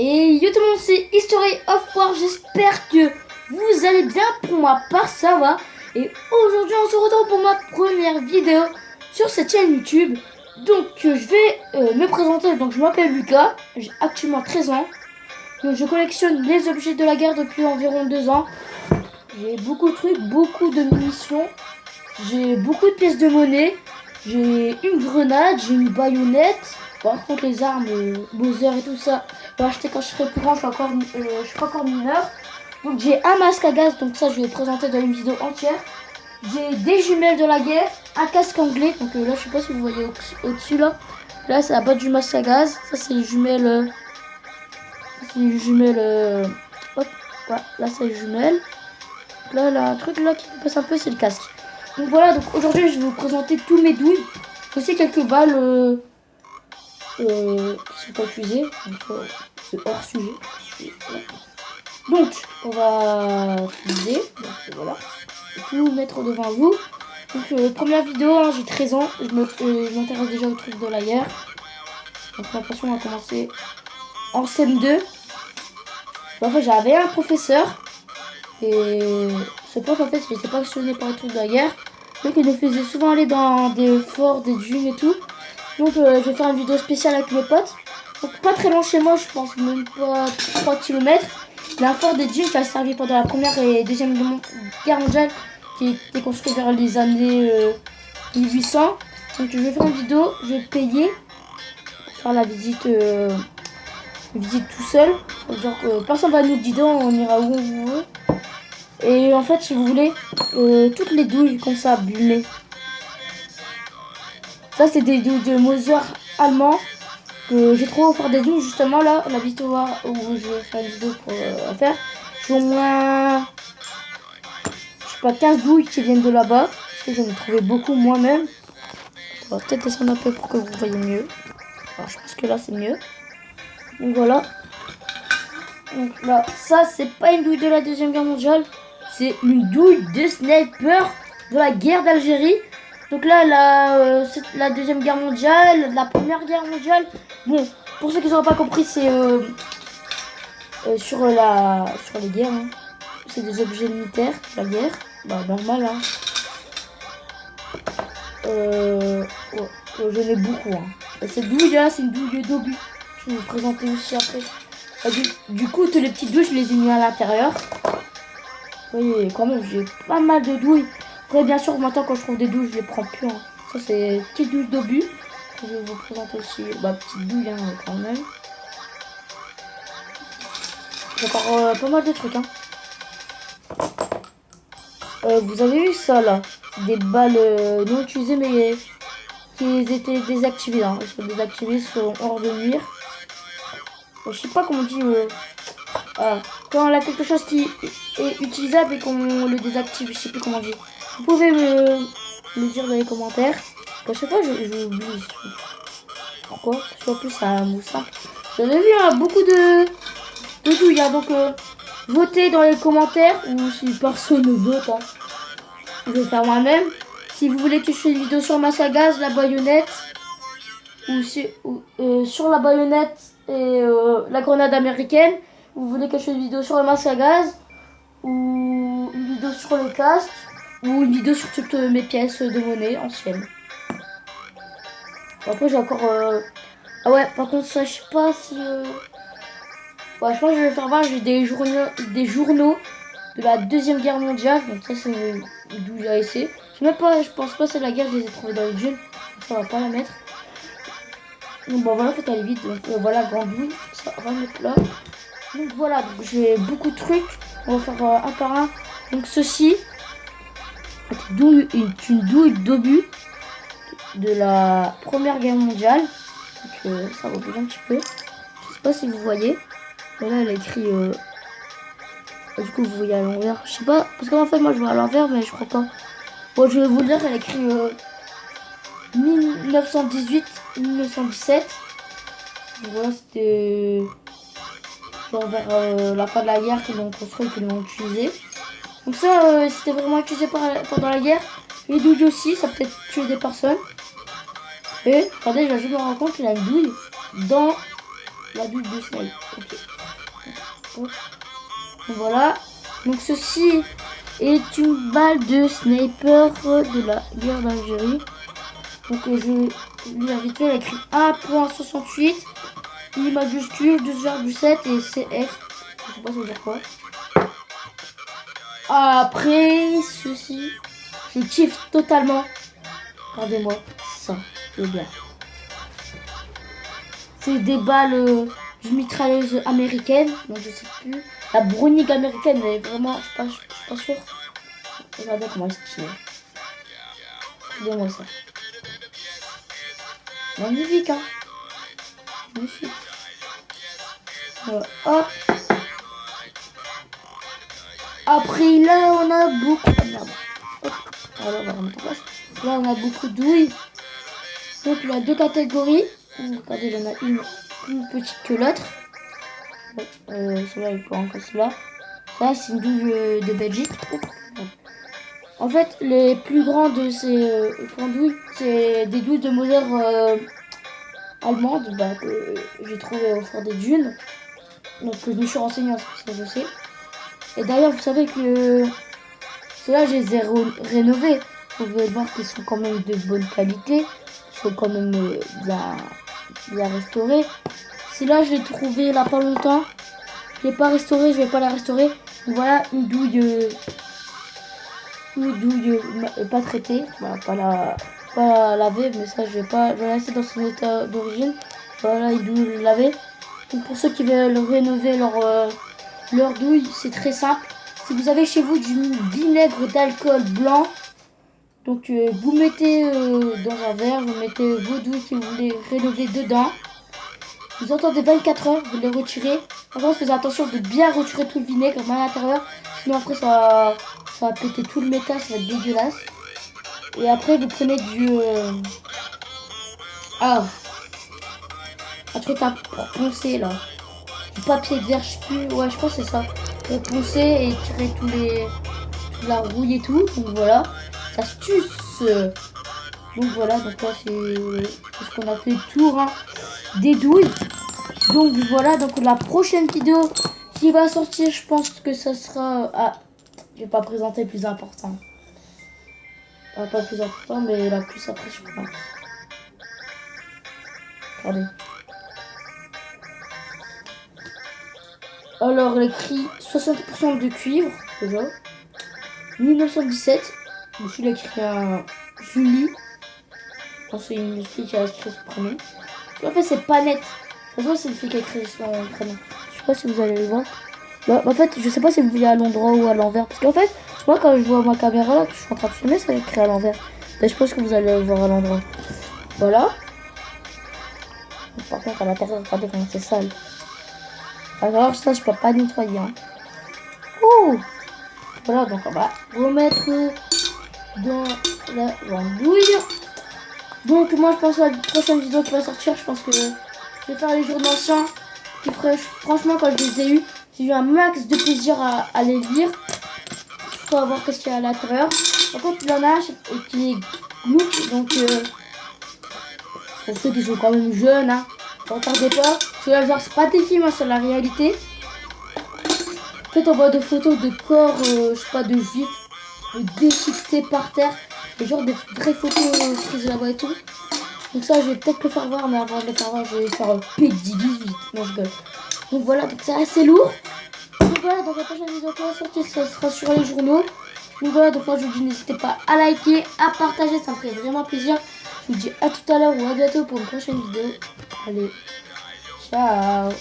Et yo tout le monde, c'est History of War, j'espère que vous allez bien. Pour ma part ça va. Et aujourd'hui on se retrouve pour ma première vidéo sur cette chaîne YouTube. Donc je vais me présenter. Donc je m'appelle Lucas, j'ai actuellement 13 ans. Donc je collectionne les objets de la guerre depuis environ 2 ans. J'ai beaucoup de trucs, beaucoup de munitions. J'ai beaucoup de pièces de monnaie. J'ai une grenade, j'ai une baïonnette. Par contre les armes, Bowser et tout ça, je vais acheter quand je serai plus grand, je suis pas encore mineur. Donc j'ai un masque à gaz, donc ça je vais le présenter dans une vidéo entière. J'ai des jumelles de la guerre, un casque anglais, donc là je sais pas si vous voyez au-dessus là. Là c'est la boîte du masque à gaz, ça c'est les jumelles. Hop, voilà, là c'est les jumelles. Là, un truc là qui passe un peu, c'est le casque. Donc voilà, donc aujourd'hui je vais vous présenter tous mes douilles. Aussi quelques balles qui sont pas utilisées. C'est hors sujet. Donc on va utiliser. Donc voilà. Je vais tout mettre devant vous. Donc première vidéo, hein, j'ai 13 ans. Je m'intéresse déjà au truc de la guerre. Donc l'impression on va commencer en CM2. En fait j'avais un professeur. Et ce prof en fait il était passionné par les trucs de la guerre. Donc il nous faisait souvent aller dans des forts, des dunes et tout. Donc je vais faire une vidéo spéciale avec mes potes. Donc pas très loin chez moi, je pense même pas 3 km. Il y a un fort des dunes qui a servi pendant la première et deuxième guerre mondiale, qui était construit vers les années 1800. Donc je vais faire une vidéo, je vais payer pour faire la visite tout seul. Genre que personne va nous guider, on ira où on veut. Et en fait si vous voulez, toutes les douilles comme ça abîmées. Ça c'est des douilles de Moser allemand que j'ai trouvé au fort des douilles justement là, la vidéo où je vais faire une vidéo pour faire. J'ai au moins, je sais pas, 15 douilles qui viennent de là-bas. Parce que j'en ai trouvé beaucoup moi-même. On va peut-être descendre un peu pour que vous voyez mieux. Alors, je pense que là c'est mieux. Donc voilà. Donc là, ça c'est pas une douille de la deuxième guerre mondiale. C'est une douille de sniper de la guerre d'Algérie. Donc là, la deuxième guerre mondiale, la première guerre mondiale. Bon, pour ceux qui n'auraient pas compris, c'est sur les guerres. Hein. C'est des objets militaires, la guerre. Bah, normal, hein. Ouais, j'en ai beaucoup. Hein. Et cette douille là, c'est une douille d'obus. Je vais vous présenter aussi après. Du coup, toutes les petites douilles, je les ai mis à l'intérieur. Vous voyez, quand même, j'ai pas mal de douilles. Après, bien sûr, maintenant, quand je trouve des douilles, je les prends plus. Hein. Ça, c'est petite douille d'obus. Je vais vous présenter aussi ma petite douille, hein, quand même. J'ai encore pas mal de trucs. Hein. Vous avez vu ça, là? Des balles non utilisées, mais qui étaient désactivées. Hein. Elles sont désactivées, sont hors de nuire. Je sais pas comment on dit... quand on a quelque chose qui est utilisable et qu'on le désactive, je sais plus comment on dit. Vous pouvez me dire dans les commentaires. À chaque fois, je oublie. Pourquoi? Parce qu'en plus, c'est un mot simple. Vous avez vu, hein, beaucoup de douilles. Hein, donc, votez dans les commentaires. Ou si personne ne vote, hein, je vais faire moi-même. Si vous voulez que je fasse une vidéo sur le masque à gaz, la baïonnette. Ou sur la baïonnette et la grenade américaine. Vous voulez que je fasse une vidéo sur le masque à gaz, ou une vidéo sur le casque, ou une vidéo sur toutes mes pièces de monnaie anciennes. Bon, après j'ai encore... Ah ouais, par contre ça je sais pas si... Ouais, je pense que je vais faire voir, j'ai des journaux de la deuxième guerre mondiale. Donc ça c'est d'où j'ai essayé. Je pense pas c'est la guerre, je les ai trouvés dans les dunes. Ça on va pas la mettre. Donc bon voilà, faut aller vite. Donc voilà, grande douille, ça va mettre là. Donc voilà, j'ai beaucoup de trucs. On va faire un par un. Donc ceci est une douille d'obus de la première guerre mondiale. Donc ça va bouger un petit peu. Je sais pas si vous voyez. Voilà, elle a écrit. Du coup, vous voyez à l'envers. Je sais pas, parce qu'en fait, moi je vois à l'envers, mais je crois pas. Bon, je vais vous le dire, elle a écrit 1918-1917. Donc voilà, c'était. Vers la fin de la guerre qu'ils l'ont construit et qu'ils l'ont utilisé. Donc ça c'était vraiment utilisé pendant la guerre. Les douilles aussi, ça peut tuer des personnes. Et regardez, je me rends compte qu'il a une douille dans la douille de Snape. Okay. Donc voilà. Donc ceci est une balle de sniper de la guerre d'Algérie. Donc je lui invite, elle a écrit 1.68, I majuscule 12,7 et CF. Je sais pas ça veut dire quoi. Après ceci, je kiffe totalement. Regardez-moi ça, le bien. C'est des balles d'une mitrailleuse américaine, donc je sais plus. La Browning américaine, mais vraiment, je suis pas sûre. Regardez comment elle se tire. Regardez-moi ça. Magnifique, hein. Magnifique. Voilà, hop. Après, là, on a beaucoup... Ah, merde. Hop. Alors, on va remettre en place. Là, on a beaucoup de douilles. Donc, il y a deux catégories. Regardez, il y en a une plus petite que l'autre. Celle-là, il peut encore celle-là. Ça, c'est une douille de Belgique. En fait, les plus grands de ces douilles, c'est des douilles de modèle allemande que j'ai trouvé au fond des dunes. Donc, je me suis renseigné, ça je sais. Et d'ailleurs, vous savez que ceux-là, je les ai rénovés. Vous pouvez voir qu'ils sont quand même de bonne qualité. Ils sont quand même bien restaurés. Celle-là, je l'ai trouvé là pas longtemps. Je l'ai pas restauré, je vais pas la restaurer. Donc, voilà une douille pas traitée. Voilà, pas lavée, mais ça, je vais la laisser dans son état d'origine. Voilà, une douille lavée. Donc, pour ceux qui veulent rénover leur douille, c'est très simple. Si vous avez chez vous du vinaigre d'alcool blanc, donc vous mettez dans un verre, vous mettez vos douilles que vous voulez rénover dedans. Vous attendez 24 heures, vous les retirez. Par contre, faites attention de bien retirer tout le vinaigre à l'intérieur. Sinon après ça va péter tout le métal, ça va être dégueulasse. Et après vous prenez un truc pour poncer là. Du papier de verre, je sais plus, ouais je crois que c'est ça. Pour poncer et tirer toute la rouille et tout. Donc voilà, astuce. Donc voilà, donc là c'est ce qu'on a fait le tour des douilles. Donc voilà, donc la prochaine vidéo qui va sortir, je pense que ça sera... Ah, je vais pas présenter le plus important. Pas le plus important, mais la plus après, je pense. Regardez. Alors, elle écrit 60% de cuivre, déjà. 1917. Dessus, il a écrit un Julie. C'est une fille qui a écrit son prénom. En fait, c'est pas net. De toute façon, c'est une fille qui a écrit son prénom. Je sais pas si vous allez le voir. Bah, en fait, je sais pas si vous voyez à l'endroit ou à l'envers. Parce qu'en fait, moi, quand je vois ma caméra là, que je suis en train de filmer, ça écrit à l'envers. Mais je pense que vous allez le voir à l'endroit. Voilà. Par contre, à l'intérieur, regardez comment c'est sale. Alors, ça, je peux pas nettoyer. Hein. Oh! Voilà, donc on va remettre dans la douille. Donc, moi, je pense à la prochaine vidéo qui va sortir. Je pense que je vais faire les jours d'anciens. Franchement, quand je les ai eus, j'ai eu un max de plaisir à les lire. Pour voir qu'est-ce qu'il y a à l'intérieur. Par contre, il y en a qui est glauque. Donc, pour ceux qui sont quand même jeunes, hein, ne regardez pas. Parce que là, genre, c'est pas des films, hein, c'est la réalité. En fait, on voit des photos de corps, je sais pas, de juifs, déchiquetés par terre. Et genre des vraies photos prises là-bas et tout. Donc ça, je vais peut-être le faire voir, mais avant de le faire voir, je vais faire un P18. Non, je gueule. Donc voilà, donc c'est assez lourd. Donc voilà, donc la prochaine vidéo qui va sortir, ça sera sur les journaux. Donc voilà, donc moi je vous dis, n'hésitez pas à liker, à partager, ça me ferait vraiment plaisir. Je vous dis à tout à l'heure ou à bientôt pour une prochaine vidéo. Allez, ciao.